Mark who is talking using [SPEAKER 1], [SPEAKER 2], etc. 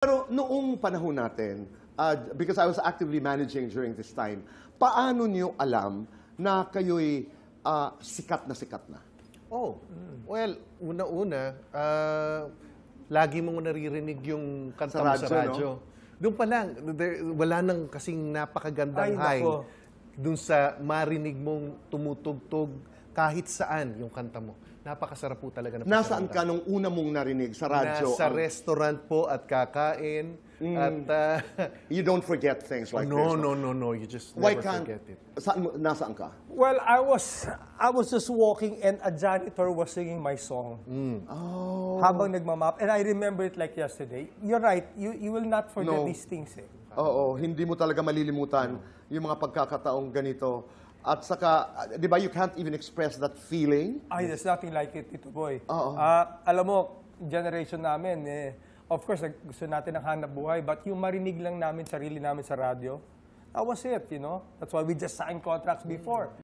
[SPEAKER 1] Pero noong panahon natin, because I was actively managing during this time, paano niyo alam na kayo'y sikat na?
[SPEAKER 2] Oh, well, una-una, lagi mong naririnig yung kanta mo sa radyo.
[SPEAKER 1] No?
[SPEAKER 2] Doon pa lang, wala nang kasing napakagandang high. Doon sa marinig mong tumutugtog kahit saan yung kanta mo. Napakasarap po talaga na
[SPEAKER 1] Nasaan ka nung una mong narinig sa radyo?
[SPEAKER 2] Nasa restaurant po at kakain. At,
[SPEAKER 1] You don't forget things like this.
[SPEAKER 2] No. You just
[SPEAKER 1] Why
[SPEAKER 2] never
[SPEAKER 1] can't?
[SPEAKER 2] forget it.
[SPEAKER 1] Nasaan ka?
[SPEAKER 3] Well, I was just walking and a janitor was singing my song.
[SPEAKER 1] Oh.
[SPEAKER 3] Habang nagmamap. And I remember it like yesterday. You're right. You will not forget these things.
[SPEAKER 1] Oo, hindi mo talaga malilimutan yung mga pagkakataong ganito. At saka, di ba, you can't even express that feeling?
[SPEAKER 3] Ay, there's nothing like it, Tito Boy.
[SPEAKER 1] Oo.
[SPEAKER 3] Alam mo, generation namin, of course, gusto natin ng hanap buhay, but yung marinig lang namin, sarili namin sa radyo, that was it, you know? That's why we just signed contracts before.